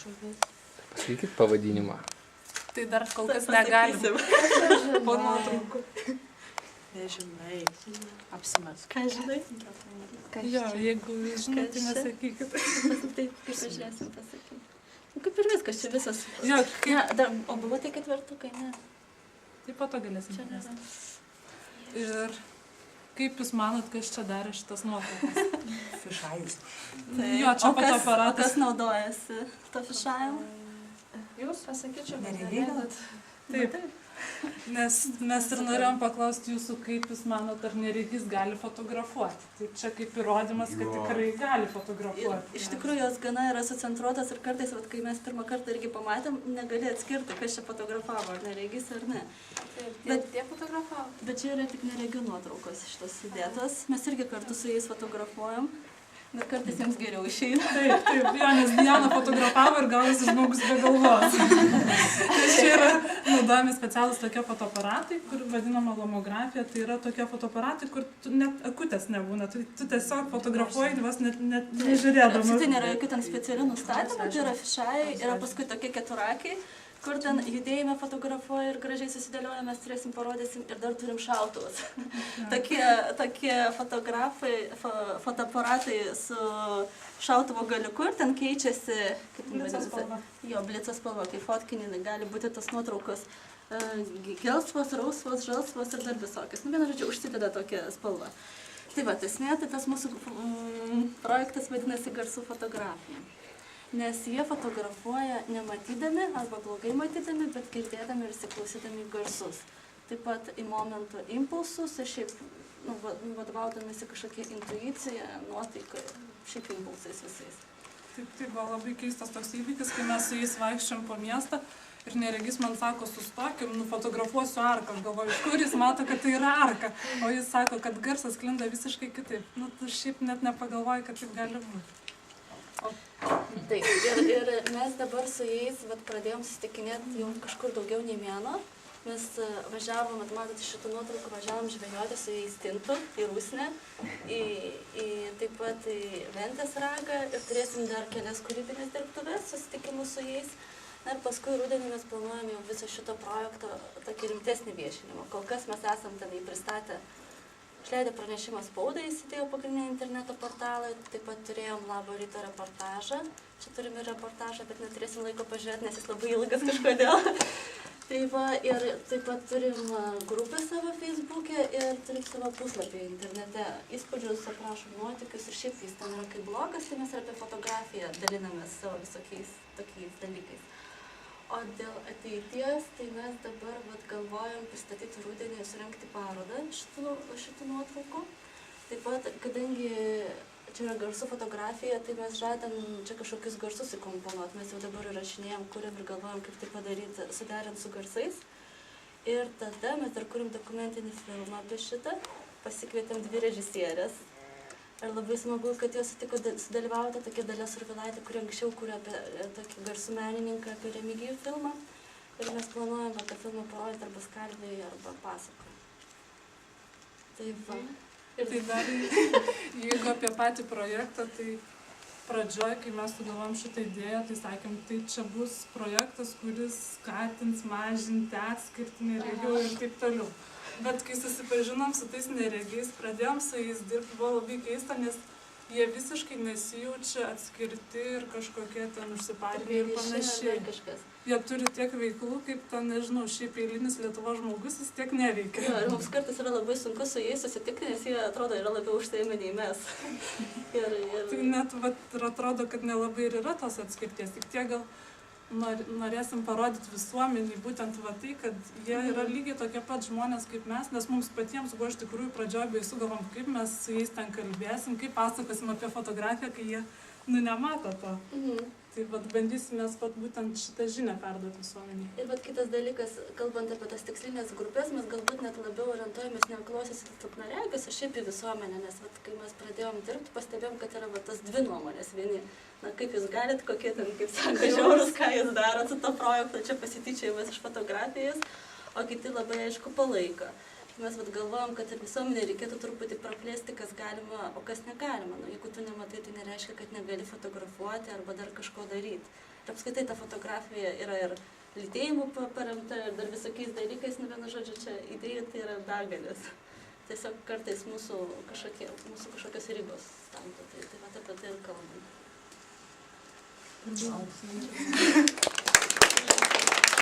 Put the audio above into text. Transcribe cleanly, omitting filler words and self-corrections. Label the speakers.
Speaker 1: Pasakykit pavadinimą.
Speaker 2: Tai dar kol kas negalim. Po nuotraukų.
Speaker 3: Nežinai. Apsimes.
Speaker 4: Ką žinai?
Speaker 2: Jo, jeigu žinai, tai nesakykit.
Speaker 4: Taip, kaip pažiūrėsim pasakyti. Kaip ir viskas, čia visas.
Speaker 2: Jo,
Speaker 4: O buvo tai ketvirtukai, ne?
Speaker 2: tai po to galėsim
Speaker 4: Čia nėra.
Speaker 2: spręsti. Ir kaip jūs manot, kas čia darė šitas nuotraukas?
Speaker 3: Fišajus.
Speaker 2: Jo, čia fotoaparatas.
Speaker 4: Kas naudojasi to fišavimu?
Speaker 5: Jūs pasakyčiau, kad
Speaker 3: Neregiai gal?
Speaker 2: Taip. Nes mes ir norėjom paklausti jūsų, kaip jūs manot, ar neregys gali fotografuoti. Tai čia kaip įrodymas, kad tikrai gali fotografuoti.
Speaker 4: Iš tikrųjų, jos gana yra sucentruotas ir kartais, vat, kai mes pirmą kartą irgi pamatėm, negali atskirti, kas čia fotografavo, ar neregys ar ne.
Speaker 5: Bet tie fotografavo.
Speaker 4: Bet čia yra tik neregių nuotraukos šitos įdėtos. Mes irgi kartu su jais fotografuojam, bet kartais jiems geriau išeina.
Speaker 2: Taip, jo, nes Diana fotografavo ir gavosi žmogus be galvos. Nes čia yra naudojami specialūs tokie fotoaparatai, kur vadinama lomografija. Tai yra tokie fotoaparatai, kur net akutės nebūna. Tu tiesiog fotografuoji, vos net nežiūrėdamas.
Speaker 4: Tai nėra jokių ten specialių nustatymų, tai yra fišai, yra paskui tokie keturakiai, kur ten judėjime fotografuoja ir gražiai susidėlioja, mes turėsim, parodysim ir dar turim šautuvus. tokie fotografai, fotoaparatai su šautuvo galiuku ir ten keičiasi, kaip
Speaker 2: Blico spalva.
Speaker 4: Jo, blico spalva, kai fotkinė gali būti tos nuotraukos gelsvos, rausvos, žalsvos ir dar visokios. Vienu žodžiu, užsideda tokia spalva. Tai va, esmė, tai tas mūsų projektas vadinasi garsų fotografija. Nes jie fotografuoja nematydami arba blogai matydami, bet girdėdami ir įsiklausydami garsus. Taip pat į momentų impulsus ir šiaip vadovaudamėsi kažkokia intuicija, nuotaika, šiaip impulsais visais.
Speaker 2: Taip, tai buvo labai keistas toks įvykis, kai mes su jais vaikščiom po miestą ir neregys man sako, sustokim, nufotografuosiu arką. Aš galvoju, iš kur jis mato, kad tai yra arka, o jis sako, kad garsas sklinda visiškai kitaip. Tu šiaip net nepagalvoji, kad taip gali būti.
Speaker 4: Taip, ir mes dabar su jais pradėjom susitikinėti jau kažkur daugiau nei mėno. Mes važiavom, matot, iš šitų nuotraukų važiavom žvejoti su jais Tintu į Rusnę, taip pat į Ventės ragą ir turėsim dar kelias kūrybinės dirbtuves, susitikimus su jais. Na ir paskui rudenį mes planuojam jau viso šito projekto tokį rimtesnį viešinimą. Kol kas mes esam ten pristatę. Išleidę pranešimą spaudai, įsidėjo pagrindinį interneto portalą, taip pat turėjom Labo ryto reportažą. Čia turim ir reportažą, bet neturėsim laiko pažiūrėti, nes jis labai ilgas kažkodėl. Ir taip pat turim grupę savo Facebook'e ir turim savo puslapį internete. Įspūdžius, aprašom nuotykius ir šiaip jis ten yra kaip blogas, tai mes ir apie fotografiją dalinamės savo visokiais tokiais dalykais. O dėl ateities, tai mes dabar galvojam pristatyti rudenį ir surengti parodą šitų nuotraukų. Taip pat, kadangi čia yra garsų fotografija, tai mes žadam čia kažkokius garsus įkomponuoti. Mes jau dabar įrašinėjom, kuriam ir galvojam, kaip tai padaryti, suderinti su garsais. Ir tada mes dar kuriam dokumentinį filmą apie šitą. Pasikvietėm 2 režisierės. Ir labai smagu, kad jos sutiko sudalyvauti tokia Dalia Survilaitė, kuri anksčiau kūrė apie tokį garsų menininką, apie Remigijų filmą. Ir mes planuojam tą filmą parodyti arba Skalvėje, arba Pasakoje. Taip va.
Speaker 2: Ir tai dar, jeigu apie patį projektą, tai pradžioj, kai mes sugalvom šitą idėją, tai sakėm, tai čia bus projektas, kuris skatins mažinti atskirtį neregių ir taip toliau. Bet kai susipažinom su tais neregiais, pradėjom su jais dirbti, buvo labai keista, nes jie visiškai nesijaučia atskirti ir kažkokie ten užsipariniai ir panašiai. Jie turi tiek veiklų, kaip ten, nežinau, šiaip eilinis Lietuvos žmogus, jis tiek neveikia.
Speaker 4: Jo, ir mums kartais yra labai sunku su jais susitikti, nes jie atrodo yra labiau užsiėmę nei mes.
Speaker 2: Tai net ir atrodo, kad nelabai ir yra tos atskirties, tik tiek gal norėsim parodyti visuomeniai būtent tai, kad jie yra lygiai tokie pat žmonės kaip mes, nes mums patiems buvo iš tikrųjų pradžioj baisu, galvom, kaip mes su jais ten kalbėsim, kaip pasakosim apie fotografiją, kai jie nemato to. Tai bandysimės būtent šitą žinią perduoti visuomeniai.
Speaker 4: Ir kitas dalykas, kalbant apie tas tikslinės grupės, mes galbūt net labiau orientuojamės ne klausysi silpnaregius, o šiaip į visuomenę, nes kai mes pradėjom dirbti, pastebėjom, kad yra tas 2 nuomonės. Vieni, kaip jūs galit, kokie ten, kaip sako, žiaurus, ką jūs darot su to projektu, čia pasityčiojimas iš fotografijos, o kiti labai aišku palaiko. Mes galvojam, kad ir visuomenė reikėtų truputį praplėsti, kas galima, o kas negalima. Jeigu tu nematai, tai nereiškia, kad negali fotografuoti arba dar kažko daryti. Ir apskaitai ta fotografija yra ir lytėjimu paremta, ir dar visokiais dalykais, vienu žodžiu, čia idėjų tai yra begalės. Tiesiog kartais mūsų kažkokios ribos stamdo, tai vat apie tai ir kalbam.